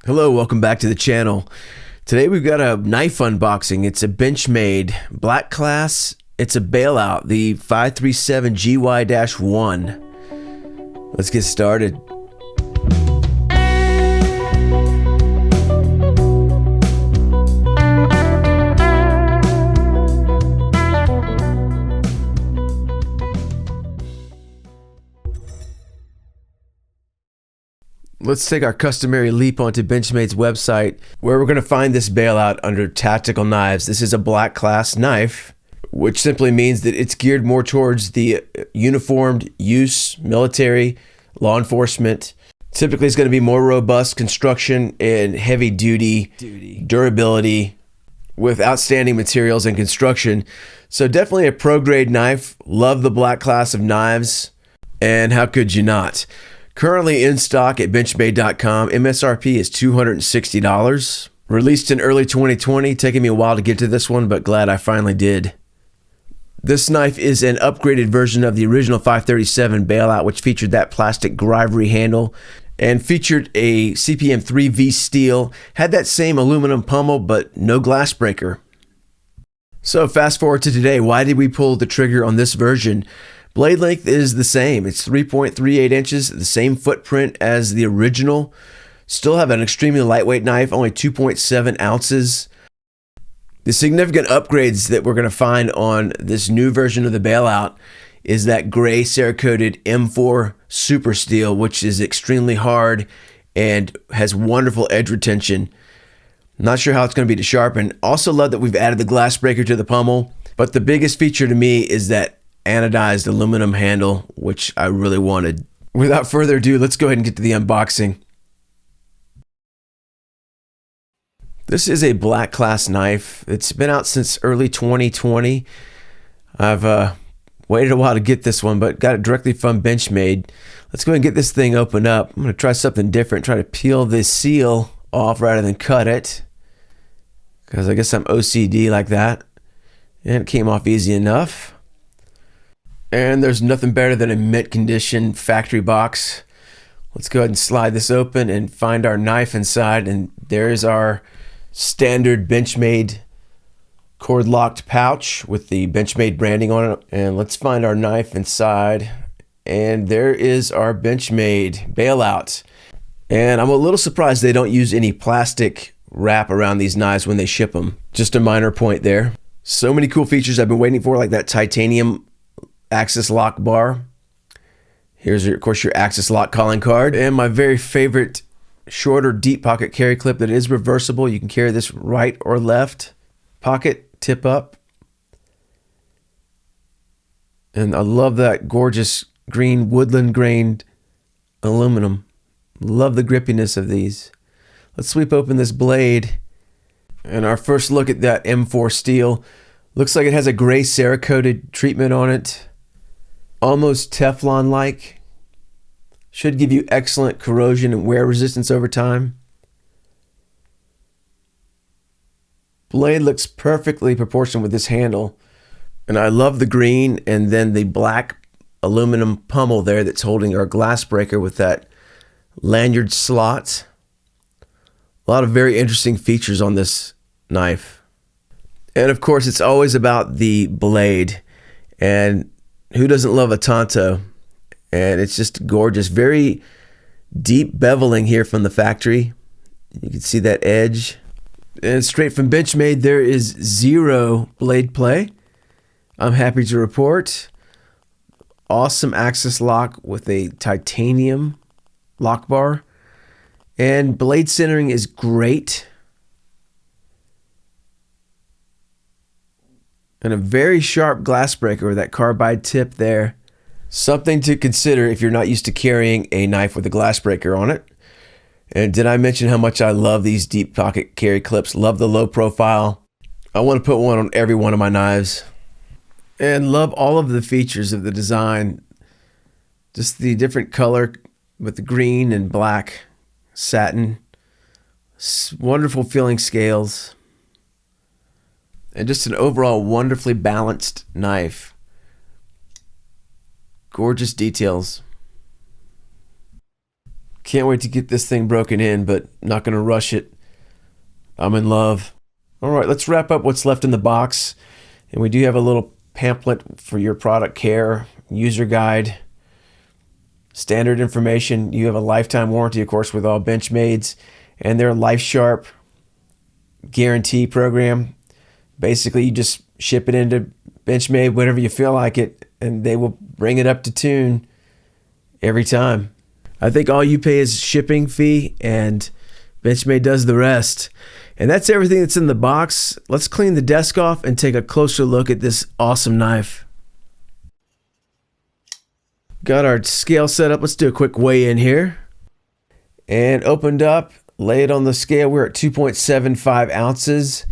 Hello, welcome back to the channel. Today we've got a knife unboxing. It's a Benchmade Black Class. It's a Bailout, the 537GY-1. Let's get started. Let's take our customary leap onto Benchmade's website, where we're going to find this bailout under tactical knives. This is a Black Class knife, which simply means that it's geared more towards the uniformed use, military, law enforcement. Typically, it's going to be more robust construction and heavy duty durability with outstanding materials and construction. So definitely a pro grade knife. Love the Black Class of knives, and how could you not? Currently in stock at Benchmade.com. MSRP is $260. Released in early 2020. Taking me a while to get to this one, but glad I finally did. This knife is an upgraded version of the original 537 Bailout, which featured that plastic Grivery handle and featured a CPM 3V steel. Had that same aluminum pommel, but no glass breaker. So fast forward to today. Why did we pull the trigger on this version? Blade length is the same. It's 3.38 inches, the same footprint as the original. Still have an extremely lightweight knife, only 2.7 ounces. The significant upgrades that we're going to find on this new version of the Bailout is that gray Cerakoted M4 Super Steel, which is extremely hard and has wonderful edge retention. Not sure how it's going to be to sharpen. Also love that we've added the glass breaker to the pommel, but the biggest feature to me is that anodized aluminum handle, which I really wanted. Without further ado, let's go ahead and get to the unboxing. This is a Black Class knife. It's been out since early 2020. I've waited a while to get this one, but got it directly from Benchmade. Let's go ahead and get this thing opened up. I'm going to try something different, try to peel this seal off rather than cut it, because I guess I'm OCD like that. And it came off easy enough. And there's nothing better than a mint condition factory box. Let's go ahead and slide this open and find our knife inside. And there's our standard Benchmade cord locked pouch with the Benchmade branding on it. And let's find our knife inside. And there is our Benchmade Bailout. And I'm a little surprised they don't use any plastic wrap around these knives when they ship them. Just a minor point there. So many cool features I've been waiting for, like that titanium Axis lock bar. Here's of course your Axis lock calling card, and my very favorite shorter deep pocket carry clip that is reversible. You can carry this right or left pocket, tip up. And I love that gorgeous green woodland grained aluminum. Love the grippiness of these. Let's sweep open this blade, and our first look at that M4 steel. Looks like it has a gray Cerakoted treatment on it. Almost Teflon-like. Should give you excellent corrosion and wear resistance over time. Blade looks perfectly proportioned with this handle. And I love the green and then the black aluminum pommel there that's holding our glass breaker with that lanyard slot. A lot of very interesting features on this knife. And of course, it's always about the blade. And who doesn't love a Tonto? And it's just gorgeous. Very deep beveling here from the factory. You can see that edge. And straight from Benchmade, there is zero blade play. I'm happy to report. Awesome Axis lock with a titanium lock bar. And blade centering is great. And a very sharp glass breaker with that carbide tip there. Something to consider if you're not used to carrying a knife with a glass breaker on it. And did I mention how much I love these deep pocket carry clips? Love the low profile. I want to put one on every one of my knives. And love all of the features of the design. Just the different color with the green and black satin. Wonderful feeling scales. And just an overall wonderfully balanced knife. Gorgeous details. Can't wait to get this thing broken in, but not going to rush it. I'm in love. All right, let's wrap up what's left in the box. And we do have a little pamphlet for your product care, user guide, standard information. You have a lifetime warranty, of course, with all Benchmades, and their Life Sharp guarantee program. Basically, you just ship it into Benchmade whenever you feel like it, and they will bring it up to tune every time. I think all you pay is shipping fee, and Benchmade does the rest. And that's everything that's in the box. Let's clean the desk off and take a closer look at this awesome knife. Got our scale set up. Let's do a quick weigh in here. And opened up, lay it on the scale. We're at 2.75 ounces.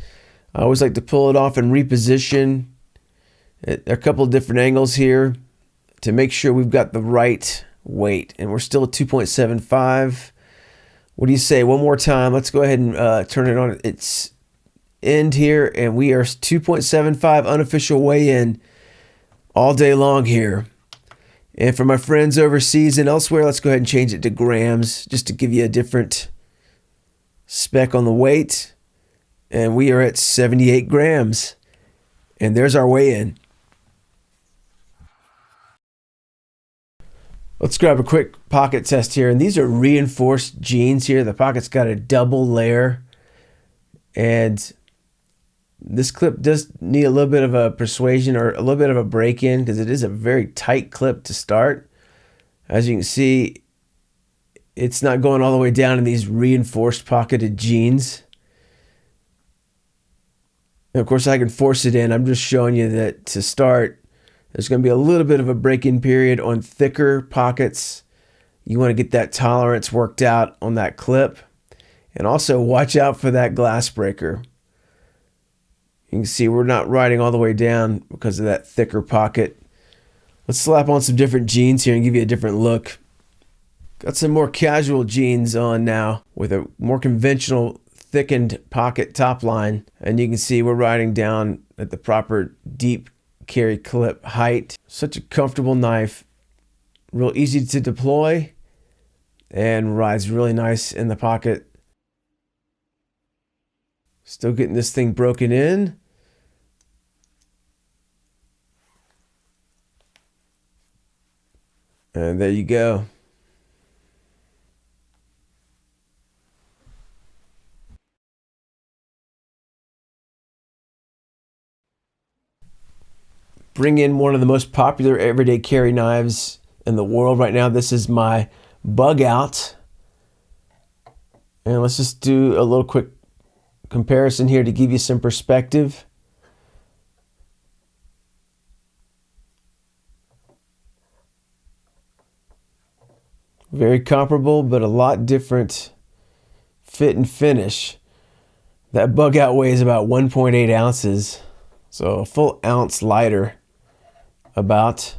I always like to pull it off and reposition at a couple of different angles here to make sure we've got the right weight. And we're still at 2.75. What do you say? One more time. Let's go ahead and turn it on its end here. And we are 2.75 unofficial weigh-in all day long here. And for my friends overseas and elsewhere, let's go ahead and change it to grams just to give you a different spec on the weight. And we are at 78 grams. And there's our weigh-in. Let's grab a quick pocket test here. And these are reinforced jeans here. The pocket's got a double layer. And this clip does need a little bit of a persuasion or a little bit of a break-in because it is a very tight clip to start. As you can see, it's not going all the way down in these reinforced pocketed jeans. And of course, I can force it in. I'm just showing you that to start, there's going to be a little bit of a break-in period on thicker pockets. You want to get that tolerance worked out on that clip. And also watch out for that glass breaker. You can see we're not riding all the way down because of that thicker pocket. Let's slap on some different jeans here and give you a different look. Got some more casual jeans on now with a more conventional thickened pocket top line. And you can see we're riding down at the proper deep carry clip height. Such a comfortable knife, real easy to deploy and rides really nice in the pocket. Still getting this thing broken in. And there you go. Bring in one of the most popular everyday carry knives in the world right now. This is my Bug Out. And let's just do a little quick comparison here to give you some perspective. Very comparable, but a lot different fit and finish. That Bug Out weighs about 1.8 ounces, so a full ounce lighter about.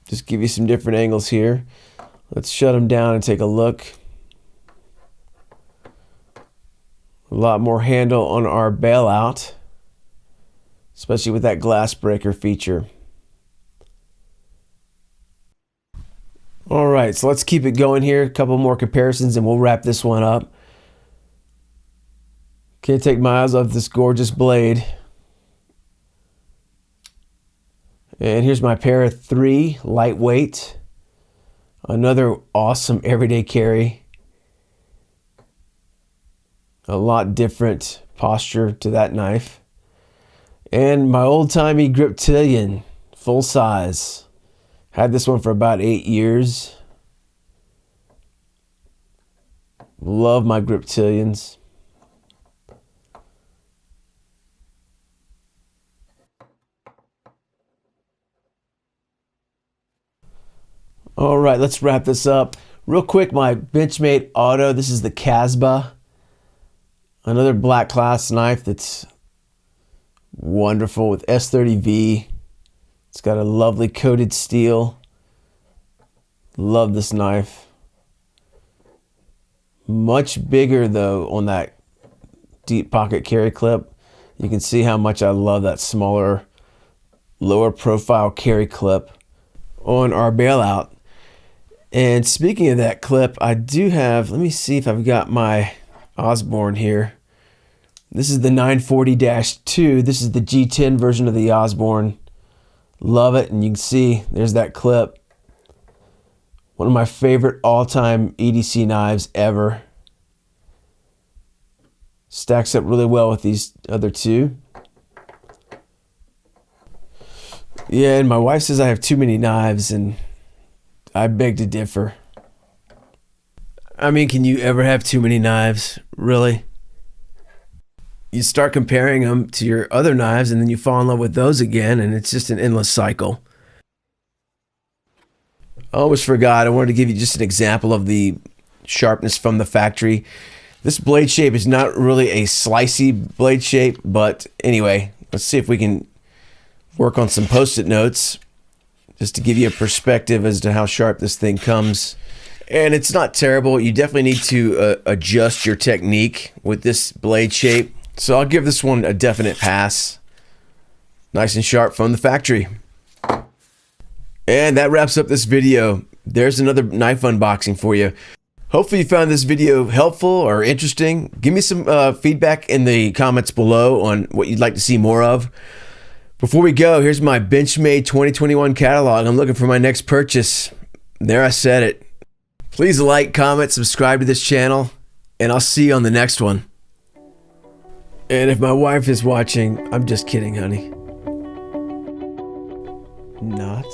Just give you some different angles here. Let's shut them down and take a look. A lot more handle on our bailout, especially with that glass breaker feature. All right, so let's keep it going here. A couple more comparisons and we'll wrap this one up. Can't take my eyes off this gorgeous blade. And here's my pair of 3, lightweight. Another awesome everyday carry. A lot different posture to that knife. And my old-timey Griptilian, full size. Had this one for about 8 years. Love my Griptilians. All right, let's wrap this up. Real quick, my Benchmade Auto. This is the Casbah. Another black class knife that's wonderful with S30V. It's got a lovely coated steel. Love this knife. Much bigger though on that deep pocket carry clip. You can see how much I love that smaller, lower profile carry clip. on our bailout. And speaking of that clip, I do have, let me see if I've got my Osborne here. This is the 940-2. This is the G10 version of the Osborne. Love it. And you can see there's that clip. One of my favorite all-time EDC knives ever. Stacks up really well with these other two. Yeah, and my wife says I have too many knives, and I beg to differ. I mean, can you ever have too many knives? Really? You start comparing them to your other knives, and then you fall in love with those again, and it's just an endless cycle. I almost forgot, I wanted to give you just an example of the sharpness from the factory. This blade shape is not really a slicey blade shape, but anyway, let's see if we can work on some post-it notes just to give you a perspective as to how sharp this thing comes. And it's not terrible. You definitely need to adjust your technique with this blade shape. So I'll give this one a definite pass. Nice and sharp from the factory. And that wraps up this video. There's another knife unboxing for you. Hopefully you found this video helpful or interesting. Give me some feedback in the comments below on what you'd like to see more of. Before we go, here's my Benchmade 2021 catalog. I'm looking for my next purchase. There, I said it. Please like, comment, subscribe to this channel, and I'll see you on the next one. And if my wife is watching, I'm just kidding, honey. Not.